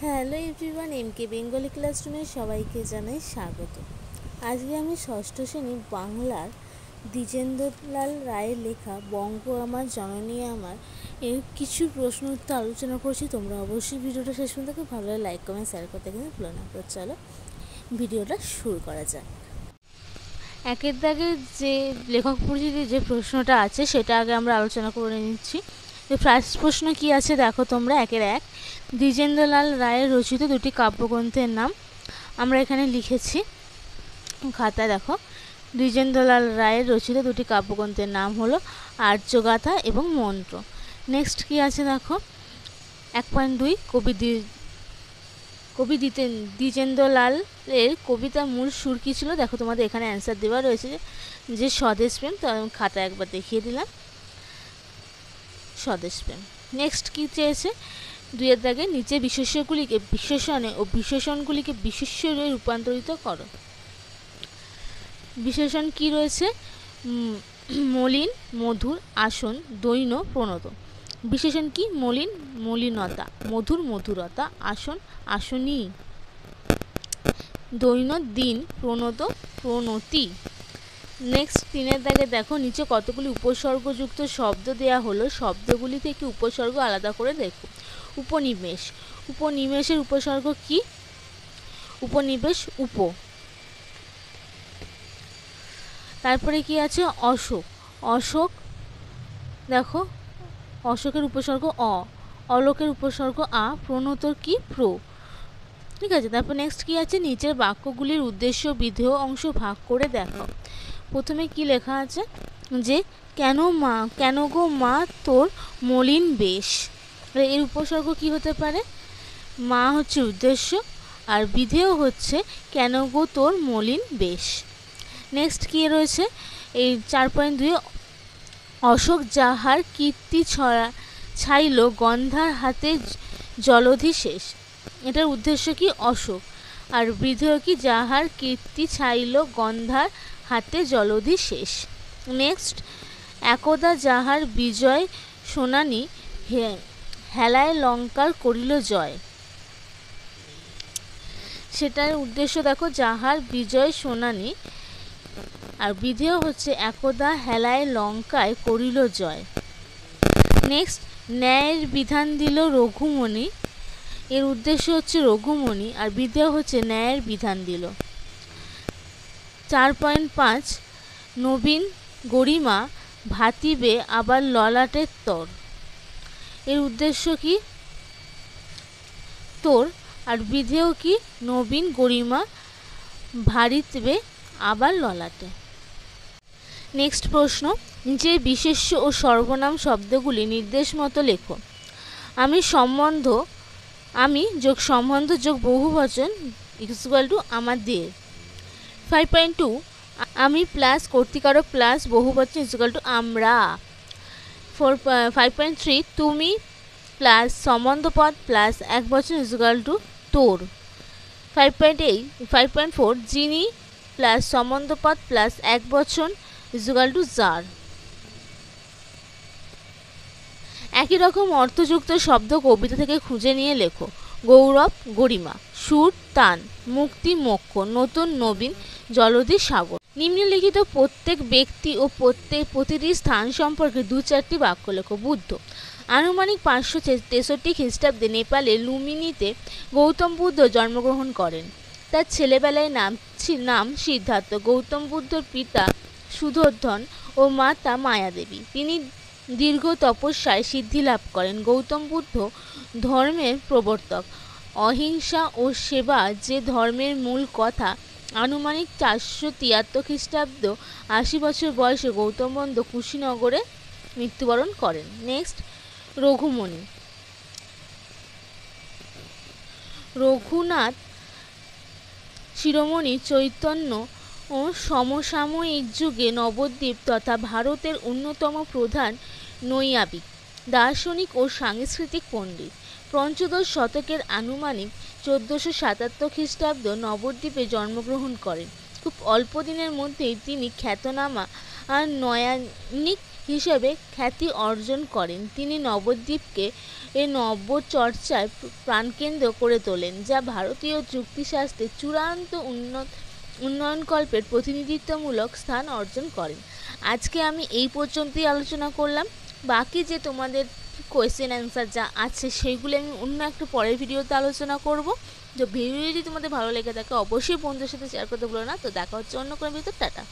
Hello everyone, এমকে Bengali ক্লাসরুমে সবাইকে জানাই স্বাগত। আজকে আমি ষষ্ঠ শ্রেণী বাংলার দ্বিজেন্দ্রলাল রায়ের লেখা বঙ্গ আমার জননী আমার এর কিছু প্রশ্ন উত্তর আলোচনা করছি। তোমরা অবশ্যই ভিডিওটা শেষ পর্যন্ত দেখো, ভালো লাগে লাইক কমেন্ট শেয়ার করতে কিন্তু ভুলো না। তো চলো ভিডিওটা শুরু করা যাক। একের দাগে যে লেখক পরিচিতির যে প্রশ্নটা আছে সেটা আগে আমরা আলোচনা করে নিচ্ছি। ফার্স্ট প্রশ্ন কি আছে দেখো তোমরা, একের এক, দ্বিজেন্দ্রলাল রায়ের রচিত দুটি কাব্যগ্রন্থের নাম। আমরা এখানে লিখেছি খাতায়, দেখো দ্বিজেন্দ্রলাল রায়ের রচিত দুটি কাব্যগ্রন্থের নাম হলো আর্যগাথা এবং মন্ত্র। নেক্সট কি আছে দেখো, 1.2 কবি দ্বিজেন্দ্রলালের কবিতার মূল সুর কী ছিল? দেখো তোমাদের এখানে অ্যান্সার দেওয়া রয়েছে যে স্বদেশ প্রেম। তো আমি খাতা একবার দেখিয়ে দিলাম, স্বদেশ প্রেম। নেক্সট কি চেয়েছে, 2 দাগে নিচে বিশেষ্যগুলিকে বিশেষণে ও বিশেষণগুলিকে বিশেষ্যে রূপান্তরিত করো। বিশেষণ কি রয়েছে? মলিন, মধুর, আসন, দৈন, প্রণত। বিশেষণ কি? মলিন, মলিনতা, মধুর, মধুরতা, আসন, আসনী, দৈন, দিন, প্রণত, প্রণতি। নেক্সট 3 দাগে দেখো নিচে কতগুলি উপসর্গযুক্ত শব্দ দেয়া হলো, শব্দগুলি থেকে উপসর্গ আলাদা করে দেখো। উপনিবেশ, উপনিবেশের উপসর্গ কি? উপনিবেশ উপ। তারপরে কি আছে? অশোক, অশোক দেখো অশোকের উপসর্গ অ, অলোকের উপসর্গ আ, প্রণতর কি? প্র। ঠিক আছে। তারপর নেক্সট কি আছে, নিচের বাক্যগুলির উদ্দেশ্য বিধেয় অংশ ভাগ করে দেখো। প্রথমে কি লেখা আছে যে কেন গো মা তোর মলিন বেশ। এর উপসর্গ কি হতে পারে? মা হচ্ছে উদ্দেশ্য আর বিধেয় হচ্ছে কেন গো তোর মলিন বেশ। নেক্সট কি রয়েছে এই 4.2, অশোক যাহার কীর্তি ছাইল গন্ধার হাতে জলধি শেষ। এটার উদ্দেশ্য কি? অশোক। আর বিধেয় কি? যাহার কীর্তি ছাইল গন্ধার হাতে জলধি শেষ। নেক্সট, একদা যাহার বিজয় সোনানি হেলায় লঙ্কার করিল জয়। সেটার উদ্দেশ্য দেখো যাহার বিজয় সোনানি, আর বিধেয় হচ্ছে একদা হেলায় লঙ্কায় করিল জয়। নেক্সট, ন্যায়ের বিধান দিল রঘুমণি। এর উদ্দেশ্য হচ্ছে রঘুমণি আর বিধেয় হচ্ছে ন্যায়ের বিধান দিল। 4.5, নবীন গরিমা ভাতিবে আবার ললাটের তর। এর উদ্দেশ্য কি? তোর। আর বিধেয় কি? নবীন গরিমা ভারিতবে আবার ললাটে। নেক্সট প্রশ্ন, নিচে বিশেষ্য ও সর্বনাম শব্দগুলি নির্দেশ মতো লেখো। আমি যোগ সম্বন্ধ যোগ বহুবচন ইকুয়াল টু আমাদের। 5.2, আমি প্লাস কর্তৃকারক প্লাস বহুবচন ইকুয়াল টু আমরা। 5.3, তুমি প্লাস সম্বন্ধপদ প্লাস একবচন ইকুয়াল টু তোর। 5.4, যিনি প্লাস সম্বন্ধপদ প্লাস একবচন ইকুয়াল টু যার। একই রকম অর্থযুক্ত শব্দ কবিতা থেকে খুঁজে নিয়ে লেখো। গৌরব, গরিমা, সুর, তান, মুক্তি, মোক্ষ, নতুন, নবীন, জলধি, সাগর। নিম্নলিখিত প্রত্যেক ব্যক্তি ও প্রতিটি স্থান সম্পর্কে 2-4টি বাক্য লেখো। বুদ্ধ, আনুমানিক 563 খ্রিস্টাব্দে নেপালের লুম্বিনীতে গৌতম বুদ্ধ জন্মগ্রহণ করেন। তার ছেলেবেলায় নাম সিদ্ধার্থ। গৌতম বুদ্ধর পিতা সুধোধন ও মাতা মায়াদেবী। তিনি দীর্ঘ তপস্যায় সিদ্ধি লাভ করেন। গৌতম বুদ্ধ ধর্মের প্রবর্তক। অহিংসা ও সেবা যে ধর্মের মূল কথা। আনুমানিক 473 খ্রিস্টাব্দ 80 বছর বয়সে গৌতম বুদ্ধ কুশীনগরে মৃত্যুবরণ করেন। নেক্সট, রঘুমণি, রঘুনাথ শিরোমণি চৈতন্য ও সমসাময়িক যুগে নবদ্বীপ তথা ভারতের অন্যতম প্রধান নৈয়ায়িক, দার্শনিক ও সাংস্কৃতিক পণ্ডিত। পঞ্চদশ শতকের আনুমানিক 1477 খ্রিস্টাব্দ নবদ্বীপে জন্মগ্রহণ করেন। খুব অল্প দিনের মধ্যেই তিনি খ্যাতনামা নৈয়ায়িক হিসেবে খ্যাতি অর্জন করেন। তিনি নবদ্বীপকে এই নব্যচর্চায় প্রাণকেন্দ্র করে তোলেন, যা ভারতীয় যুক্তিশাস্ত্রের চূড়ান্ত উন্নয়নকল্পের প্রতিনিধিত্বমূলক স্থান অর্জন করেন। আজকে আমি এই পর্যন্তই আলোচনা করলাম। বাকি যে তোমাদের কোয়েশ্চেন অ্যান্সার যা আছে সেইগুলো আমি অন্য একটা পরের ভিডিওতে আলোচনা করব। তো ভিডিও যদি তোমাদের ভালো লেগে থাকে অবশ্যই বন্ধুদের সাথে শেয়ার করতে ভুলো না। তো দেখা হচ্ছে অন্য কোনো ভিডিওতে। টাটা।